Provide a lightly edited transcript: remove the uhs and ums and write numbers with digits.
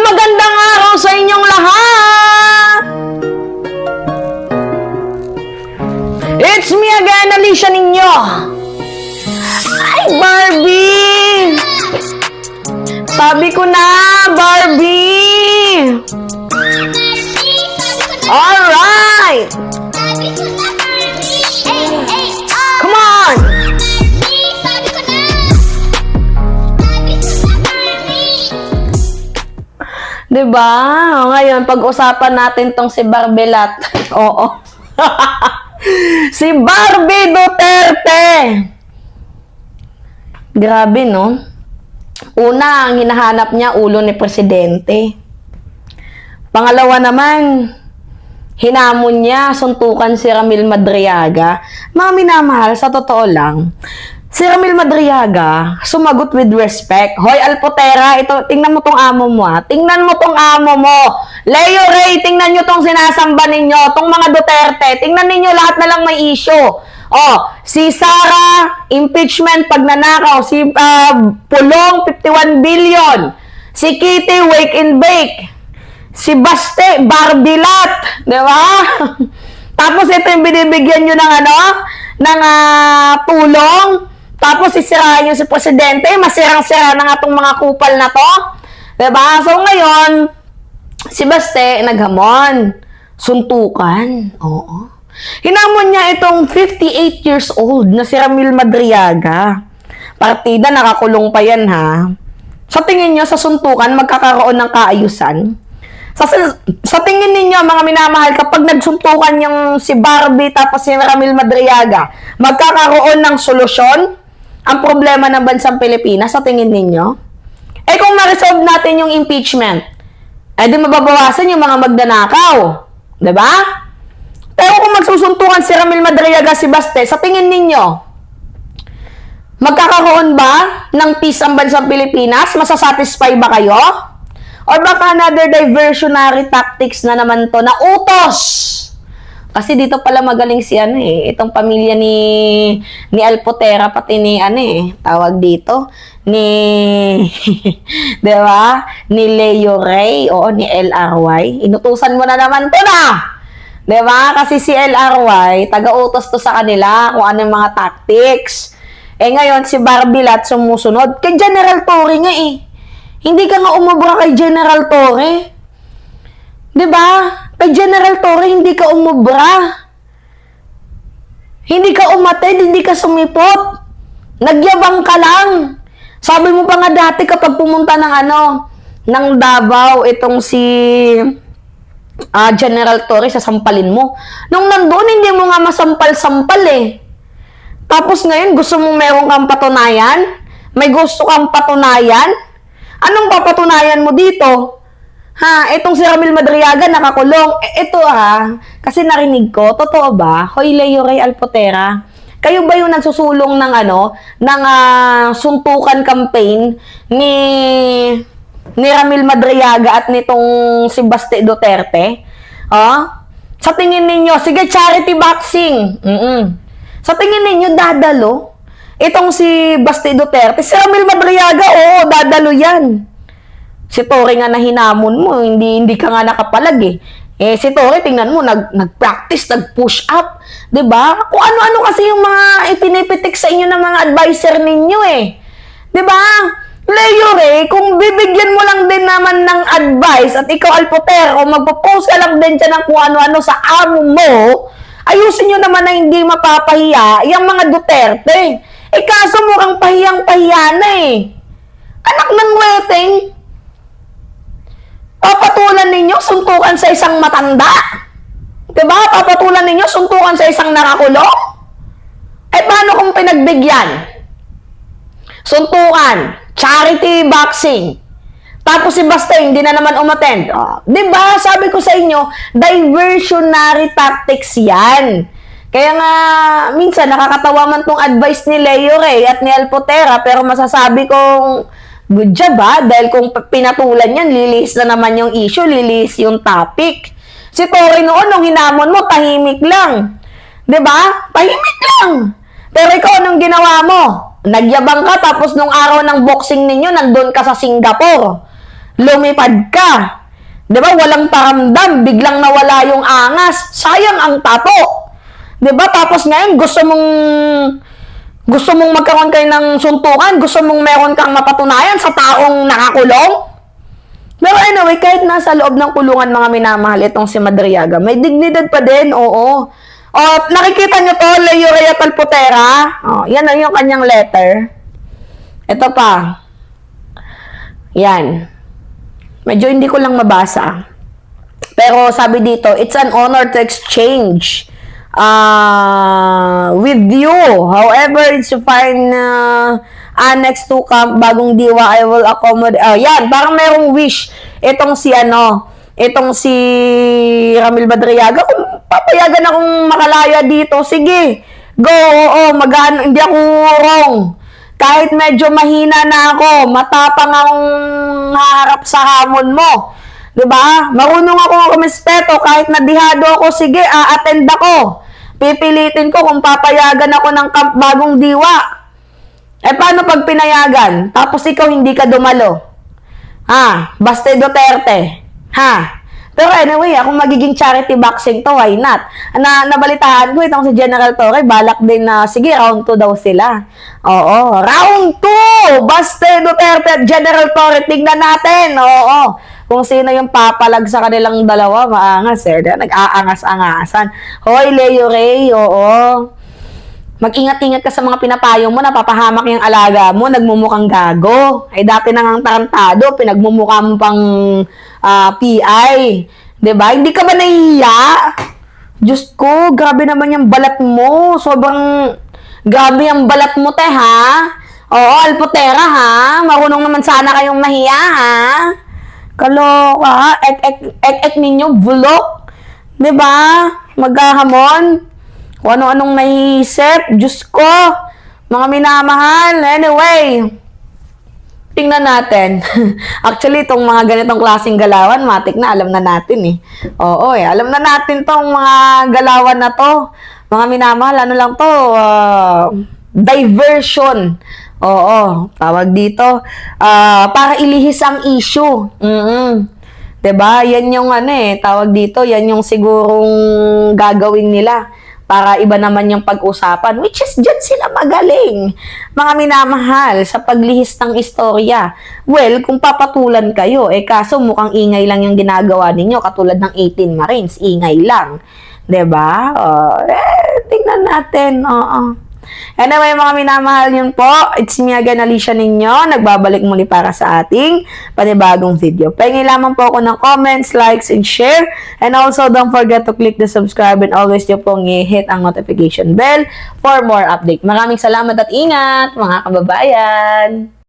Magandang araw sa inyong lahat! It's me again, Alicia ninyo! Ay, Barbie! Sabi ko na, Barbie! Alright! Come on! Diba? Ngayon, pag-usapan natin tong si Barbelat. Oo. Si Barbie Duterte. Grabe, no? Una, ang hinahanap niya, ulo ni Presidente. Pangalawa naman, hinamon niya, suntukan si Ramil Madriaga. Mga minamahal, sa totoo lang, si Ramil Madriaga, sumagot with respect. Hoy, Alpotera, ito, tingnan mo tong amo mo, ha? Tingnan mo tong amo mo. Leo Ray, tingnan nyo tong sinasamba ninyo. Tong mga Duterte, tingnan ninyo lahat na lang may issue. Oh, si Sara, impeachment, pagnanakaw. Si Pulong, 51 billion. Si Kitty, wake and bake. Si Baste, Barbilat. Di ba? Tapos ito yung binibigyan nyo ng ano? Ng tulong. Tapos sisirahan nyo si Presidente. Masirang-sira na nga itong mga kupal na to. Diba? So ngayon, si Baste, naghamon. Suntukan. Oo. Hinamon niya itong 58 years old na si Ramil Madriaga. Partida, nakakulong pa yan, ha? Sa tingin nyo, sa suntukan, magkakaroon ng kaayusan? Sa tingin ninyo, mga minamahal, kapag nagsuntukan yung si Barbie tapos si Ramil Madriaga, magkakaroon ng solusyon ang problema ng bansang Pilipinas, sa tingin ninyo? Eh kung ma-resolve natin yung impeachment, eh di mababawasan yung mga magdanakaw. Diba? Pero kung magsusuntukan si Ramil Madriaga, si Baste, sa tingin ninyo, magkakaroon ba ng peace ang bansang Pilipinas? Masasatisfy ba kayo? Or baka another diversionary tactics na naman to na utos? Kasi dito pala magaling si itong pamilya ni Alpotera, pati ni tawag dito, ni, di ba? Ni Leo Ray, o ni LRY. Inutusan mo na naman to na! Di ba? Kasi si LRY, taga-utos to sa kanila kung ano yung mga tactics. Eh ngayon, si Barbilat sumusunod. Kay General Torre nga Hindi ka nga umubra kay General Torre. Diba? Kay General Torre, hindi ka umubra. Hindi ka umatid, hindi ka sumipot. Nagyabang ka lang. Sabi mo pa nga dati kapag pumunta ng Davao, itong si General Torre, sasampalin mo. Nung nandun, hindi mo nga masampal-sampal Tapos ngayon, gusto mong meron kang patunayan? May gusto kang patunayan? Anong papatunayan mo dito? Itong si Ramil Madriaga nakakulong. Ito kasi narinig ko, totoo ba? Hoy, Leo Ray Alpotera, kayo ba yung nagsusulong ng suntukan campaign ni Ramil Madriaga at nitong si Baste Duterte? Sa tingin ninyo, sige, charity boxing. Sa tingin ninyo, dadalo? Itong si Baste Duterte, si Ramil Madriaga, dadalo yan. Si Torre nga na hinamon mo, hindi ka nga nakapalag si Torre, tingnan mo, nag-practice, nag-push up. Diba? Kung ano-ano kasi yung mga ipinipitik sa inyo ng mga advisor ninyo Diba? Leo Ray, kung bibigyan mo lang din naman ng advice at ikaw, Alpotero, magpo-post ka lang din dyan ng kung ano-ano sa amo mo, ayusin nyo naman na hindi mapapahiya yung mga Duterte. Kaso mukhang pahiyang-pahiya na Anak ng weteng. Papatulan ninyo, suntukan sa isang matanda. Diba? Papatulan ninyo, suntukan sa isang nakakulong. Paano kung pinagbigyan? Suntukan, charity boxing. Tapos si Basta, hindi na naman umattend. Diba? Sabi ko sa inyo, diversionary tactics yan. Kaya nga, minsan, nakakatawa man tong advice ni Leo Ray at ni Alpotera, pero masasabi kong, good job dahil kung pinatulan yan, lilis na naman yung issue, lilis yung topic. Si Torre noon, nung hinamon mo, tahimik lang. Diba? Tahimik lang. Pero ikaw, anong ginawa mo? Nagyabang ka, tapos nung araw ng boxing ninyo, nandun ka sa Singapore. Lumipad ka. Di ba? Walang paramdam. Biglang nawala yung angas. Sayang ang tato. Di ba? Tapos ngayon, gusto mong magkaroon kayo ng suntukan. Gusto mong meron kang mapatunayan sa taong nakakulong. Pero anyway, kahit nasa loob ng kulungan, mga minamahal, itong si Madriaga, may dignidad pa din, oo. O, nakikita nyo to, Leo Rhea Talpotera. O, yan na yung kanyang letter. Ito pa. Yan. Medyo hindi ko lang mabasa. Pero sabi dito, it's an honor to exchange with you. However, it's fine annex to camp bagong diwa, I will accommodate. Yan, parang merong wish. Itong si Ramil Madriaga, kung papayagan akong makalaya dito, sige, go, oo, hindi ako wrong. Kahit medyo mahina na ako, matapang akong haharap sa hamon mo. Diba? Marunong ako kumispeto, kahit nadihado ako, sige, attend ako. Pipilitin ko kung papayagan ako ng camp bagong diwa. Paano pag pinayagan? Tapos ikaw hindi ka dumalo. Baste Duterte. Pero anyway, kung magiging charity boxing to, why not? Nabalitaan ko itong si General Torre, balak din na, sige, round 2 daw sila. Oo, round 2! Baste Duterte at General Torre, tignan natin. Oo, kung sino yung papalag sa kanilang dalawa, maangas nag-aangas-angasan. Hoy, Leo Rhea, oo. Mag-ingat-ingat ka sa mga pinapayo mo, napapahamak yung alaga mo, nagmumukhang gago. Dati na ngang tarantado, pinagmumukha mo pang PI. Diba? Hindi ka ba nahihiya? Diyos ko, grabe naman yung balat mo. Sobrang grabe yung balat mo, ha? Oo, Alpotera, ha? Marunong naman sana kayong mahiya, ha? Kaloka, ha? Ek ninyo, bulok. Diba? Maghahamon. Kung ano-anong naisip, Diyos ko, mga minamahal. Anyway, tingnan natin. Actually, itong mga ganitong klaseng galawan, matik na, alam na natin Oo alam na natin tong mga galawan na to. Mga minamahal, ano lang to, diversion. Oo, tawag dito, para ilihis ang issue. Diba? Yan yung tawag dito, yan yung sigurong gagawin nila. Para iba naman yung pag-usapan, which is dyan sila magaling. Mga minamahal, sa paglihis ng istorya. Well, kung papatulan kayo, kaso mukhang ingay lang yung ginagawa ninyo, katulad ng 18 Marines, ingay lang. Diba? Tingnan natin, Anyway, mga minamahal, yun po. It's me again, Alicia ninyo. Nagbabalik muli para sa ating panibagong video. Pahingi lamang po ako ng comments, likes, and share. And also, don't forget to click the subscribe and always nyo pong i-hit ang notification bell for more update. Maraming salamat at ingat, mga kababayan!